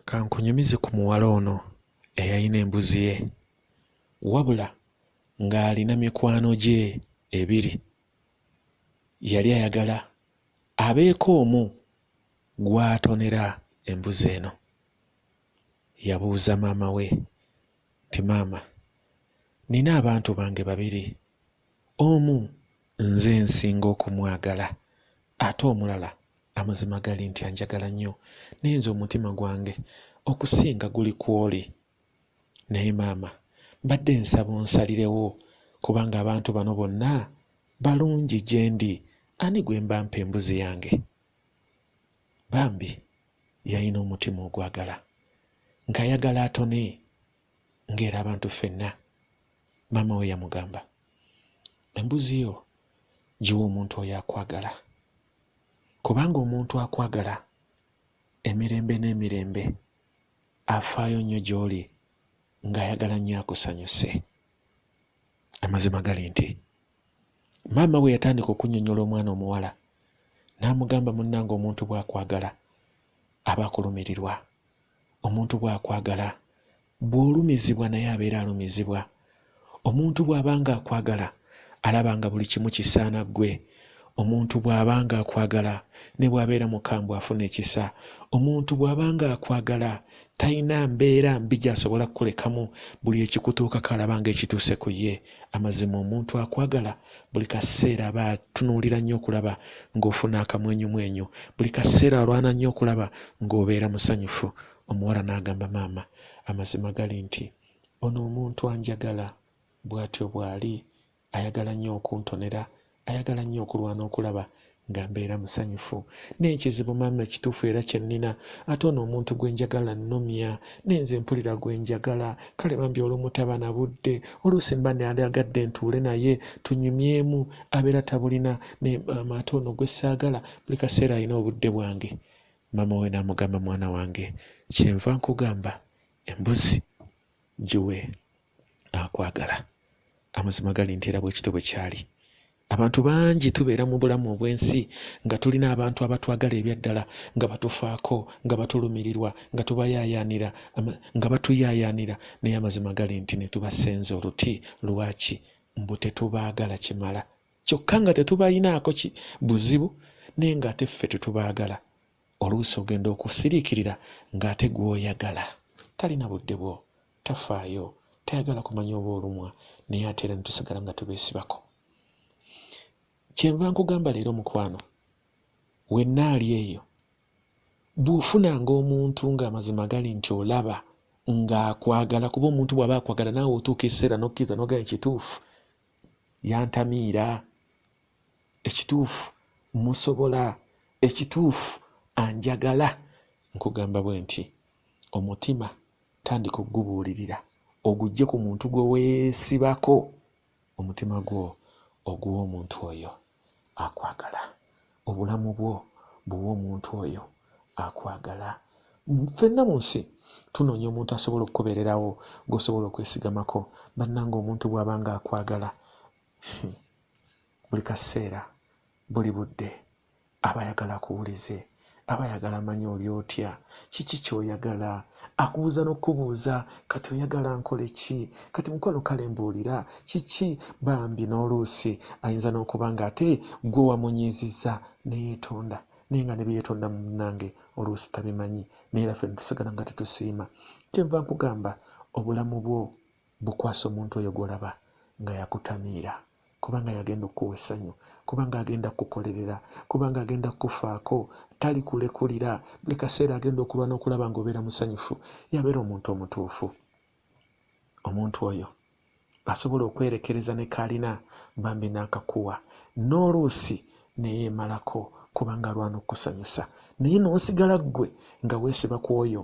Kankunyumize ku muwala ono eyalina embuzi ye, wabula ng'alina mikwano gye ebiri. Yali ayagala abeeko omu gw'atonera embuzi eno. Yabuuza maama we nti, maama, nina abantu bange babiri, omu nze nsinga okumwagala ate omulala amazima gali nti anjagala nnyo, naye nze omutima gwange okusinga guli ku oli. Naye maama, mbadde nsaba onsalirewo kubanga abantu bano bonna balungi gye ndi, ani gwe mba mpa embuzi yange? Bambi yalina omutima ogwagala, ng'ayagala atone ng'era abantu ffenna. Maama we yamugamba, embuzi yo giwa omuntu oyo akwagala, kubanga omuntu akwagala emirembe n'emirembe afaayo nnyo gy'oli ng'ayagala nnyo akusanyuse. Amazima gali nti maama we yatandika okunnyonnyola omwana omuwala, n'amugamba, munnange, omuntu bw'akwagala aba akulumirirwa. Omuntu bw'akwagala bw'olumizibwa naye abeera alumizibwa. Omuntu bw'abanga akwagala alaba nga buli kimu kisaana ggwe. Omuntu bw'abanga akwagala ne bw'abeera mukambwe afuna ekisa. Omuntu bw'abanga akwagala talina mbeera mbi gy'asobola kukulekamu, buli ekikutuukako alaba ng'ekituuse ku ye. Amazima omuntu akwagala buli kaseera aba atunuulira nnyo okulaba ng'ofuna akamwenyumwenyu, buli kaseera alwana nnyo okulaba ng'obeera musanyufu. Omuwala n'agamba, maama, amazima gali nti ono omuntu anjagala bw'atyo bw'ali, ayagala nnyo okuntonera, ayagala nnyo okulwana okulaba nga mbeera musanyufu. N'ekizibu maama ekituufu era kye nnina, ate ono omuntu gwe njagala nnumya, nenze mpulira gwe njagala, kale bambi olumu taba na budde, oluusi mba nayagadde ntuule naye tunyumyemu, abeera tabulina, ate ono gwe ssaagala buli kaseera alina obudde bwange. Maama we n'amugamba, mwana wange, kyenva nkugamba embuzi giwe akwagala. Amazima gali nti era bwe kityo bwe kyali. Abantu bangi tubeera mu bulamu obw'ensi nga tulina abantu abatwagala ebyaddala, nga batufaako, nga batulumirirwa, nga tubayaayaanira, nga batuyaayaanira, naye amazima gali nti ne tubasenza oluti. Lwaki? Mbu tetubaagala kimala, kyokka nga tetubayinaako buzibu, naye ng'ate ffe tetubaagala. Oluusi ogenda okusiriikirira ng'ate gw'oyagala talina budde bwo, tafaayo, tayagala kumanya oba olumwa, naye ate era ne tusigala nga tubeesibako. Kyenva nkugamba leero mukwano, wenna ali eyo, bw'ofunanga omuntu ng'amazima gali nti olaba ng'akwagala, kuba omuntu bw'aba akwagala naawe otuuka ekiseera n'okkiriza n'ogamba ekituufu yantamiira, ekituufu musobola, ekituufu anjagala. Nkugamba bwe nti omutima tandika okugubuulirira, ogujje ku muntu gwe weesibako, omutima gwo oguwa omuntu oyo akwagala. Obulamu bwo buwa omuntu oyo akwagala. Ffenna mu nsi tunoonya omuntu asobola okukubeererawo, gw'osobola okwesigamako. Bannange, omuntu bw'abanga akwagala buli kaseera, buli budde aba ayagala akuwulize, aba ayagala amanye oli otya, kiki ky'oyagala, akubuuza n'okubuuza, kati oyagala nkole ki, kati mukwano kale mbuulira kiki. Bambi n'oluusi ayinza n'okuba nga ate gwe wamunyiizizza neyeetonda, naye nga ne byeyetonda mu munnange oluusi tabimanyi, naye era ffe tusigala nga tetusiima. Kyenva nkugamba obulamu bwo bukwasa omuntu oyo gw'olaba nga yakutamiira, kubanga yagenda okuwa essanyu, kubanga agenda kukolerera, kubanga agenda kufaako, tali kulekulira, buli kaseera agenda okulwana okulaba ng'obeera musanyufu. Yabeera omuntu omutuufu. Omuntu oyo asobola okwerekereza ne kaalina bambi n'akakuwa, n'oluusi neyeemalako kubanga alwana okukusanyusa, naye n'osigala ggwe nga weesiba ku oyo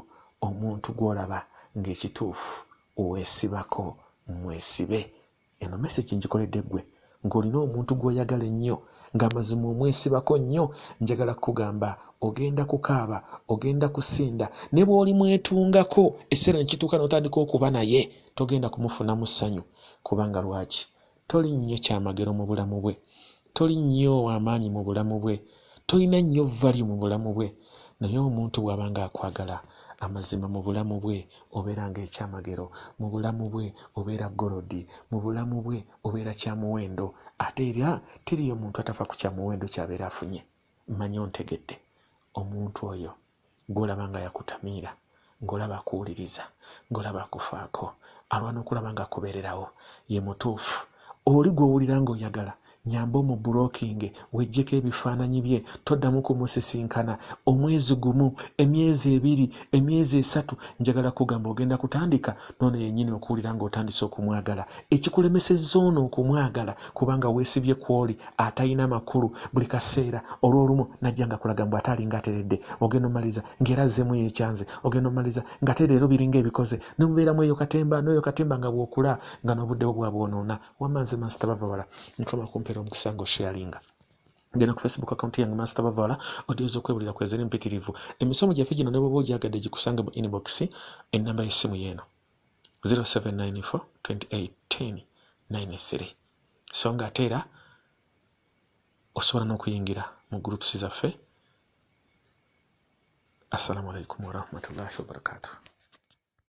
omuntu gw'olaba ng'ekituufu weesibako, mwesibe. Eno message ngikoledde ggwe ng'olina omuntu gw'oyagala ennyo, ng'amazima omwesibako nnyo. Njagala kukugamba ogenda kukaaba, ogenda kusinda, ne bw'oli mwetungako ekiseera ne kituuka n'otandika okuba naye, togenda kumufunamu ssanyu. Kubanga lwaki? Toli nnyo kyamagero mu bulamu bwe, toli nnyo w'amaanyi mu bulamu bwe, tolina nnyo value mu bulamu bwe. naye omuntu bw'abanga akwagala amazima mu bulamu bwe obeera ng'ekyamagero, mu bulamu bwe obeera golodi, mu bulamu bwe obeera kyamuwendo. Ate era teriyo muntu atafa ku kyamuwendo kyabeera afunye. Mmanyi ontegedde. Omuntu oyo gw'olaba nga yakutamiira, ng'olaba akuwuliriza, ng'olaba akufaako, alwana okulaba nga akubeererawo, ye mutuufu. Oli gw'owulira ng'oyagala, nyamba mu bulookinge, weggyeko ebifaananyi bye, toddamu kumusisinkana. Omwezi gumu, emyezi 2, emyezi 3, njagala kugamba ogenda kutandika noono yennyini okuwulira ng'otandise okumwagala. Ekikulemesezza ono okumwagala kubanga weesibye kw'oli atalina makulu buli kaseera olw'olumu najja nga kulaga mbw ate alinga ateredde, ogenda omaliza ng'era azzeemu yeekyanze, ogenda omaliza ng'ate leero biringa ebikoze, ne mubeeramu eyo katemba n'oyo katemba nga bw'okula nga n'obudde bwo bwabwonoona. Wamanze Master Bavawala, nkama kumpeera omukisa ng'osharinga. Genda ku Facebook account yange Master Bavawala odyoza okwebulira kwezera empitirivu. Emisomo gyaffe gino ne bw'oba ogyagadde gikusange mu inbox, ennamba y'essimu yeeno 0794 28 10 93. So ng'ate era osobola n'okuyingira mu groups zaffe. Assalamu alaikum warahmatullahi wabarakatuh.